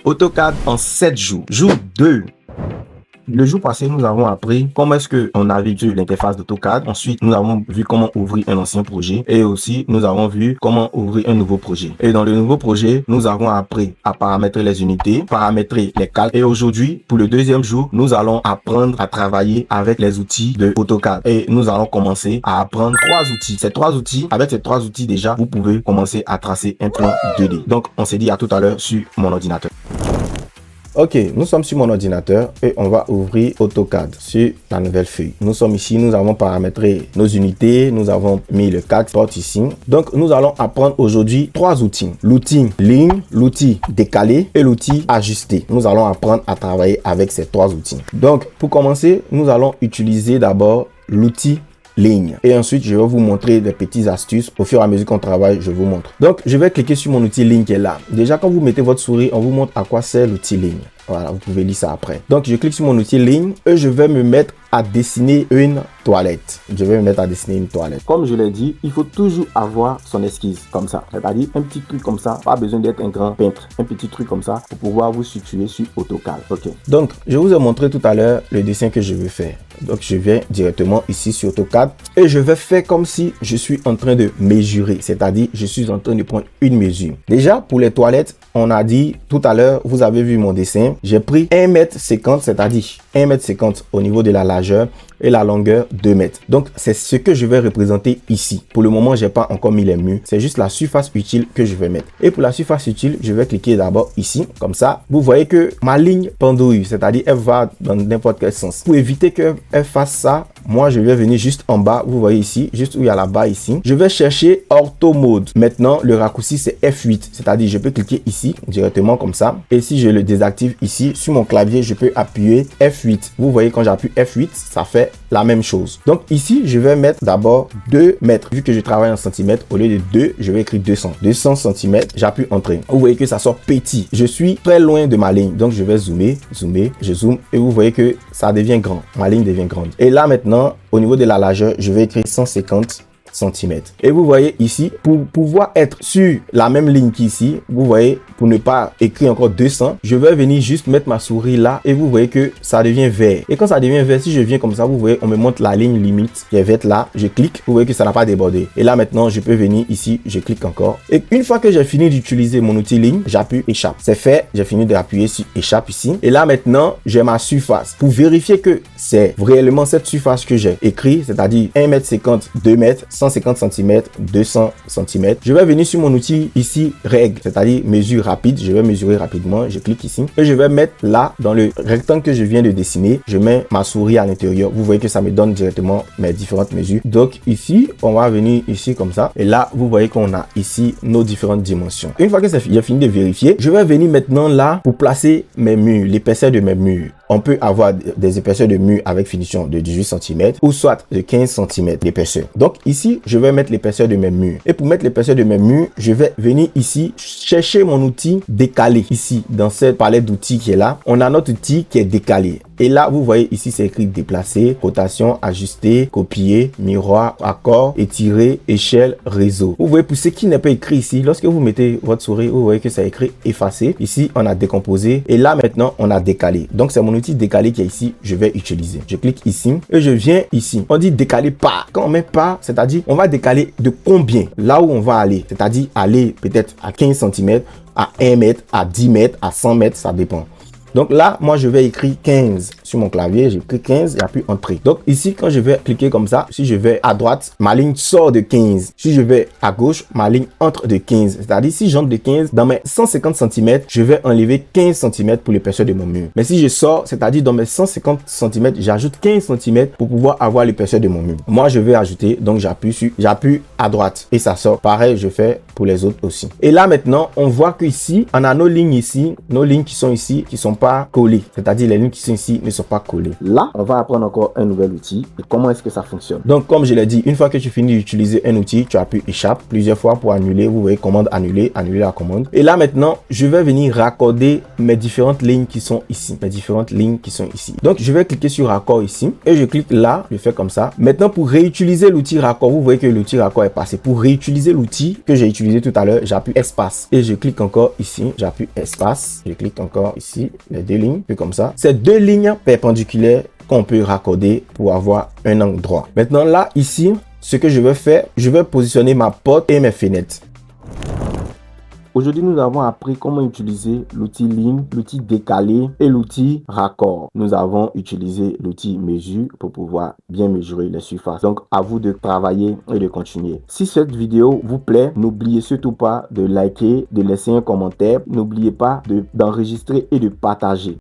AutoCAD en 7 jours. Jour 2. Le jour passé, nous avons appris comment est-ce qu'on navigue sur l'interface d'AutoCAD. Ensuite, nous avons vu comment ouvrir un ancien projet et aussi nous avons vu comment ouvrir un nouveau projet. Et dans le nouveau projet, nous avons appris à paramétrer les unités, paramétrer les calques. Et aujourd'hui, pour le deuxième jour, nous allons apprendre à travailler avec les outils de AutoCAD. Et nous allons commencer à apprendre 3 outils. Avec ces trois outils déjà, vous pouvez commencer à tracer un plan 2D. Donc, on s'est dit à tout à l'heure sur mon ordinateur. Ok, nous sommes sur mon ordinateur et on va ouvrir AutoCAD sur la nouvelle feuille. Nous sommes ici, nous avons paramétré nos unités, nous avons mis le CAD spot ici. Donc, nous allons apprendre aujourd'hui 3 outils. L'outil ligne, l'outil décalé et l'outil ajusté. Nous allons apprendre à travailler avec ces 3 outils. Donc, pour commencer, nous allons utiliser d'abord l'outil ligne. Et ensuite, je vais vous montrer des petites astuces. Au fur et à mesure qu'on travaille, je vous montre. Donc, je vais cliquer sur mon outil ligne qui est là. Déjà, quand vous mettez votre souris, on vous montre à quoi sert l'outil ligne. Voilà, vous pouvez lire ça après. Donc, je clique sur mon outil ligne et je vais me mettre à dessiner une toilette. Comme je l'ai dit, il faut toujours avoir son esquisse comme ça. C'est-à-dire un petit truc comme ça. Pas besoin d'être un grand peintre. Un petit truc comme ça pour pouvoir vous situer sur AutoCAD. Ok. Donc, je vous ai montré tout à l'heure le dessin que je veux faire. Donc, je viens directement ici sur AutoCAD et je vais faire comme si je suis en train de mesurer. C'est-à-dire, je suis en train de prendre une mesure. Déjà, pour les toilettes, on a dit tout à l'heure, vous avez vu mon dessin. J'ai pris 1,50 m, c'est-à-dire 1,50 m au niveau de la largeur et la longueur 2 mètres. Donc, c'est ce que je vais représenter ici. Pour le moment, j'ai pas encore mis les murs. C'est juste la surface utile que je vais mettre. Et pour la surface utile, je vais cliquer d'abord ici. Comme ça, vous voyez que ma ligne pendouille, c'est-à-dire elle va dans n'importe quel sens. Pour éviter qu'elle fasse ça, moi, je vais venir juste en bas. Vous voyez ici, juste où il y a la barre ici. Je vais chercher Ortho Mode. Maintenant, le raccourci, c'est F8. C'est-à-dire, je peux cliquer ici, directement comme ça. Et si je le désactive ici, sur mon clavier, je peux appuyer F8. Vous voyez, quand j'appuie F8, ça fait la même chose. Donc ici, je vais mettre d'abord 2 mètres. Vu que je travaille en centimètres, au lieu de 2, je vais écrire 200. 200 cm, j'appuie Entrée. Vous voyez que ça sort petit. Je suis très loin de ma ligne. Donc je vais zoomer, je zoome et vous voyez que ça devient grand. Ma ligne devient grande. Et là maintenant, au niveau de la largeur, je vais écrire 150 cm. Et vous voyez ici, pour pouvoir être sur la même ligne qu'ici, vous voyez, pour ne pas écrire encore 200, je vais venir juste mettre ma souris là et vous voyez que ça devient vert. Et quand ça devient vert, si je viens comme ça, vous voyez, on me montre la ligne limite qui est verte là. Je clique, vous voyez que ça n'a pas débordé. Et là maintenant, je peux venir ici, je clique encore. Et une fois que j'ai fini d'utiliser mon outil ligne, j'appuie échappe. C'est fait, j'ai fini d'appuyer sur échappe ici. Et là maintenant, j'ai ma surface. Pour vérifier que c'est réellement cette surface que j'ai écrit, c'est-à-dire 1,50 m, 2 mètres, 150 cm, 200 cm. Je vais venir sur mon outil ici, règle, c'est-à-dire mesure rapide. Je vais mesurer rapidement. Je clique ici et je vais mettre là, dans le rectangle que je viens de dessiner, je mets ma souris à l'intérieur. Vous voyez que ça me donne directement mes différentes mesures. Donc ici, on va venir ici comme ça. Et là, vous voyez qu'on a ici nos différentes dimensions. Une fois que j'ai fini de vérifier, je vais venir maintenant là pour placer mes murs, l'épaisseur de mes murs. On peut avoir des épaisseurs de murs avec finition de 18 cm ou soit de 15 cm d'épaisseur. Donc ici, je vais mettre l'épaisseur de mes murs. Et pour mettre l'épaisseur de mes murs, je vais venir ici chercher mon outil décalé. Ici, dans cette palette d'outils qui est là, on a notre outil qui est décalé. Et là, vous voyez ici, c'est écrit déplacer, rotation, ajuster, copier, miroir, accord, étirer, échelle, réseau. Vous voyez, pour ce qui n'est pas écrit ici, lorsque vous mettez votre souris, vous voyez que ça écrit effacer. Ici, on a décomposé. Et là, maintenant, on a décalé. Donc, c'est mon outil décalé qui est ici. Je vais utiliser. Je clique ici et je viens ici. On dit décaler pas. Quand on met pas, c'est-à-dire, on va décaler de combien? Là où on va aller. C'est-à-dire, aller peut-être à 15 cm, à 1 mètre, à 10 mètres, à 100 mètres, ça dépend. Donc là, moi, je vais écrire 15 sur mon clavier. J'écris 15 et appuie Entrée. Donc ici, quand je vais cliquer comme ça, si je vais à droite, ma ligne sort de 15. Si je vais à gauche, ma ligne entre de 15. C'est-à-dire, si j'entre de 15, dans mes 150 cm, je vais enlever 15 cm pour l'épaisseur de mon mur. Mais si je sors, c'est-à-dire dans mes 150 cm, j'ajoute 15 cm pour pouvoir avoir l'épaisseur de mon mur. Moi, je vais ajouter, donc j'appuie à droite et ça sort. Pareil, je fais pour les autres aussi. Et là, maintenant, on voit qu'ici, on a nos lignes ici, nos lignes qui sont ici, qui sont pas collées. C'est-à-dire, les lignes qui sont ici ne sont pas collées. Là, on va apprendre encore un nouvel outil et comment est-ce que ça fonctionne. Donc, comme je l'ai dit, une fois que tu finis d'utiliser un outil, tu appuies échappe plusieurs fois pour annuler. Vous voyez, commande annuler, annuler la commande. Et là, maintenant, je vais venir raccorder mes différentes lignes qui sont ici. Donc, je vais cliquer sur raccord ici et je clique là, je fais comme ça. Maintenant, pour réutiliser l'outil raccord, vous voyez que l'outil raccord est passé. Pour réutiliser l'outil que j'ai utilisé utilisé tout à l'heure, j'appuie espace et je clique encore ici, j'appuie espace, je clique encore ici, les deux lignes, puis comme ça. C'est deux lignes perpendiculaires qu'on peut raccorder pour avoir un angle droit. Maintenant là, ici, ce que je vais faire, je vais positionner ma porte et mes fenêtres. Aujourd'hui, nous avons appris comment utiliser l'outil ligne, l'outil décalé et l'outil raccord. Nous avons utilisé l'outil mesure pour pouvoir bien mesurer les surfaces. Donc, à vous de travailler et de continuer. Si cette vidéo vous plaît, n'oubliez surtout pas de liker, de laisser un commentaire. N'oubliez pas d'enregistrer et de partager.